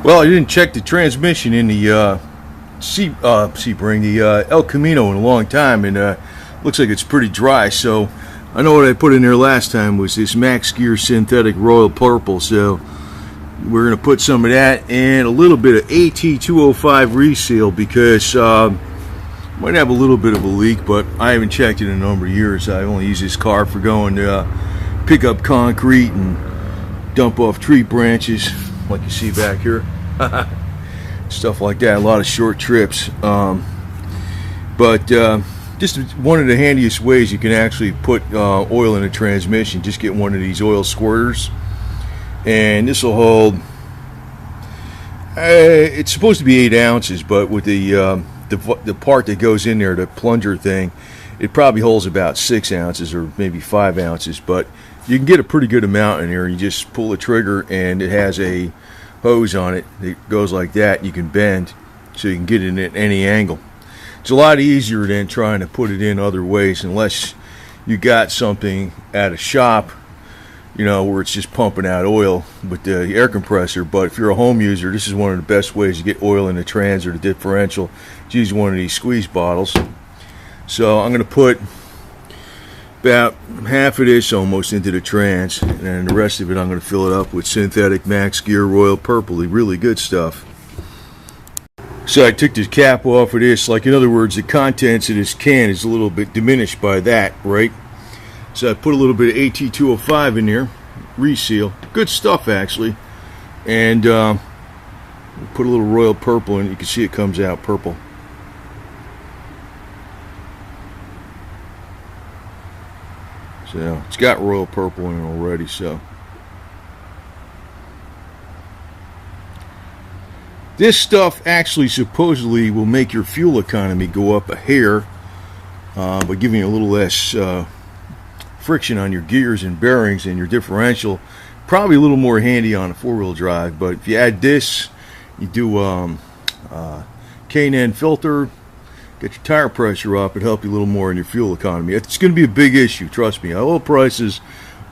Well, I didn't check the transmission in the Sebring, the El Camino, in a long time, and looks like it's pretty dry. So I know what I put in there last time was this Max Gear Synthetic Royal Purple. So we're going to put some of that and a little bit of AT205 reseal because might have a little bit of a leak, but I haven't checked it in a number of years. I only use this car for going to pick up concrete and dump off tree branches, like you see back here. Stuff like that, a lot of short trips. But just one of the handiest ways you can actually put oil in a transmission, just get one of these oil squirters, and this will hold, it's supposed to be 8 ounces, but with the part that goes in there, the plunger thing, it probably holds about 6 ounces or maybe 5 ounces, but you can get a pretty good amount in here. You just pull the trigger and it has a hose on it. It goes like that. You can bend so you can get it at any angle. It's a lot easier than trying to put it in other ways, unless you got something at a shop, you know, where it's just pumping out oil with the air compressor. But if you're a home user, this is one of the best ways to get oil in the trans or the differential. Just use one of these squeeze bottles. So I'm going to put about half of this almost into the trans, and then the rest of it I'm going to fill it up with synthetic Max Gear Royal Purple. Really good stuff. So I took the cap off of this, like in other words, the contents of this can is a little bit diminished by that, right? So I put a little bit of AT205 in there, reseal, good stuff actually, and put a little Royal Purple in. You can see it comes out purple. So it's got Royal Purple in it already. So this stuff actually supposedly will make your fuel economy go up a hair by giving you a little less friction on your gears and bearings and your differential. Probably a little more handy on a 4-wheel drive, but if you add this, you do K&N filter, get your tire pressure up, it'll help you a little more in your fuel economy. It's going to be a big issue, trust me. Oil prices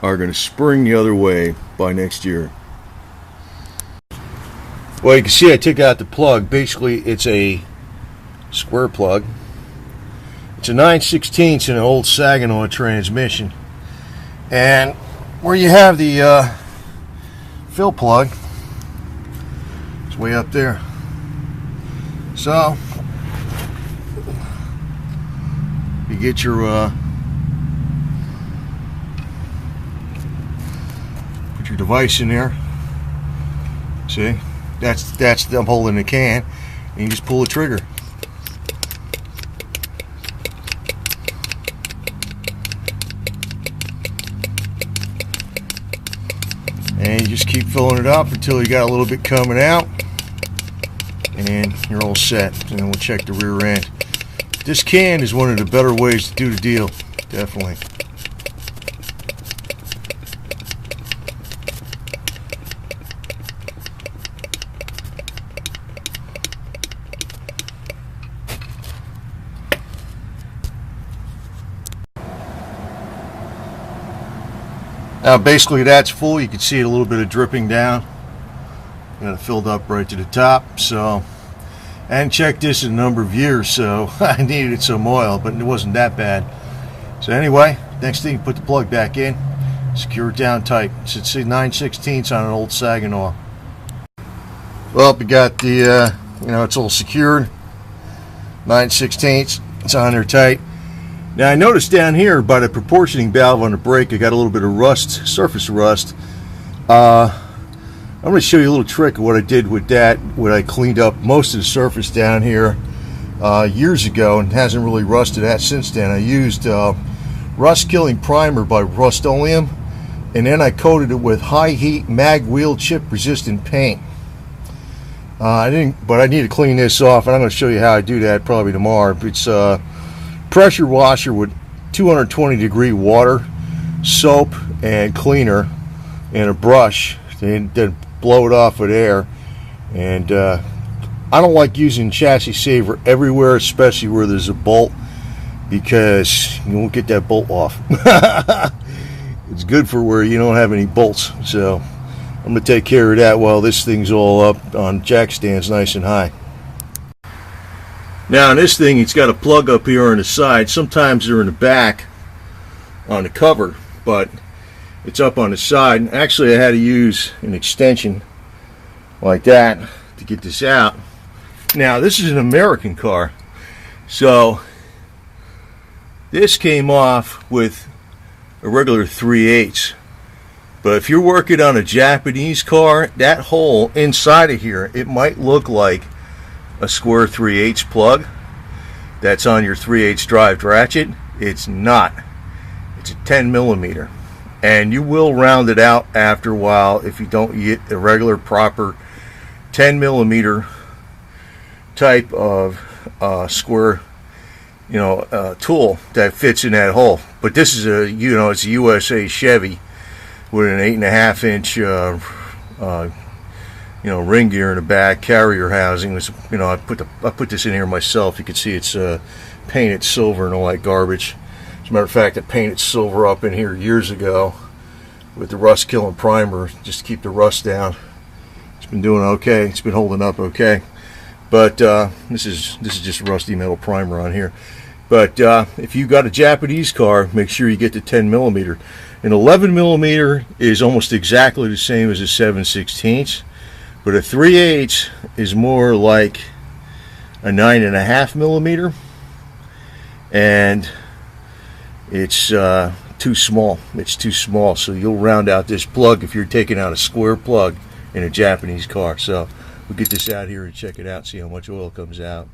are going to spring the other way by next year. Well, you can see I took out the plug. Basically, it's a square plug. It's a 9/16 in an old Saginaw transmission. And where you have the fill plug, it's way up there. So you get your put your device in there. See, that's them holding the can, and you just pull the trigger. And you just keep filling it up until you got a little bit coming out, and you're all set. And then we'll check the rear end. This can is one of the better ways to do the deal, definitely. Now basically that's full. You can see a little bit of dripping down. Got it filled up right to the top. So, I hadn't checked this in a number of years, so I needed some oil, but it wasn't that bad. So anyway, next thing, put the plug back in, secure it down tight. It's 9/16 on an old Saginaw. Well, we got the it's all secured. 9/16. It's on there tight. Now I noticed down here by the proportioning valve on the brake, I got a little bit of rust, surface rust. I'm going to show you a little trick of what I did with that. When I cleaned up most of the surface down here years ago, and hasn't really rusted that since then. I used rust killing primer by Rust-Oleum, and then I coated it with high heat mag wheel chip resistant paint. But I need to clean this off, and I'm going to show you how I do that probably tomorrow. It's pressure washer with 220-degree water, soap, and cleaner, and a brush, and then blow it off with air. And I don't like using chassis saver everywhere, especially where there's a bolt, because you won't get that bolt off. It's good for where you don't have any bolts. So I'm going to take care of that while this thing's all up on jack stands nice and high. Now on this thing, it's got a plug up here on the side. Sometimes they're in the back on the cover, but it's up on the side. Actually, I had to use an extension like that to get this out. Now this is an American car, so this came off with a regular 3/8. But if you're working on a Japanese car, that hole inside of here, it might look like a square 3/8 plug that's on your 3/8 drive ratchet. It's not. It's a 10 millimeter, and you will round it out after a while if you don't get a regular proper 10 millimeter type of square, tool that fits in that hole. But this is it's a USA Chevy with an 8.5 inch ring gear in the back, carrier housing. I put this in here myself. You can see it's painted silver and all that garbage. As a matter of fact, I painted silver up in here years ago with the rust killing primer just to keep the rust down. It's been doing okay. It's been holding up okay. But this is just rusty metal primer on here. But if you got a Japanese car, make sure you get the 10 millimeter. An 11 millimeter is almost exactly the same as a 7/16, but a 3/8 is more like a 9.5 millimeter, and it's too small. It's too small, so you'll round out this plug if you're taking out a square plug in a Japanese car. So we'll get this out here and check it out, see how much oil comes out.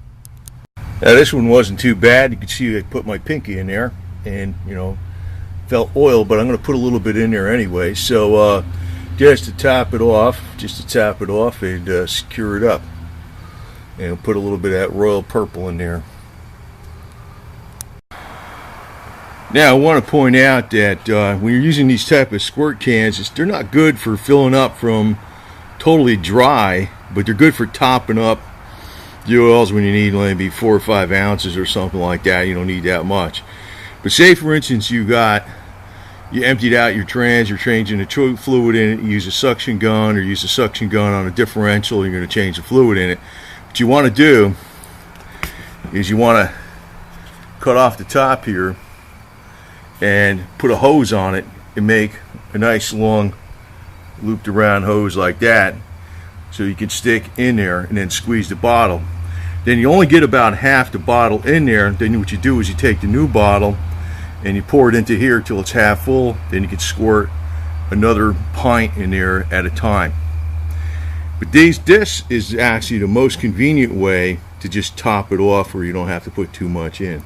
Now this one wasn't too bad. You can see I put my pinky in there and felt oil, but I'm going to put a little bit in there anyway. So just to tap it off and secure it up, and put a little bit of that royal purple in there. Now I want to point out that when you're using these type of squirt cans, they're not good for filling up from totally dry, but they're good for topping up the oils when you need maybe 4 or 5 ounces or something like that. You don't need that much. But say for instance you emptied out your trans, you're changing the fluid in it, you use a suction gun or use a suction gun on a differential, you're going to change the fluid in it. What you want to do is you want to cut off the top here and put a hose on it and make a nice long looped around hose like that, so you can stick in there and then squeeze the bottle. Then you only get about half the bottle in there. Then what you do is you take the new bottle and you pour it into here till it's half full. Then you can squirt another pint in there at a time. But this is actually the most convenient way to just top it off where you don't have to put too much in.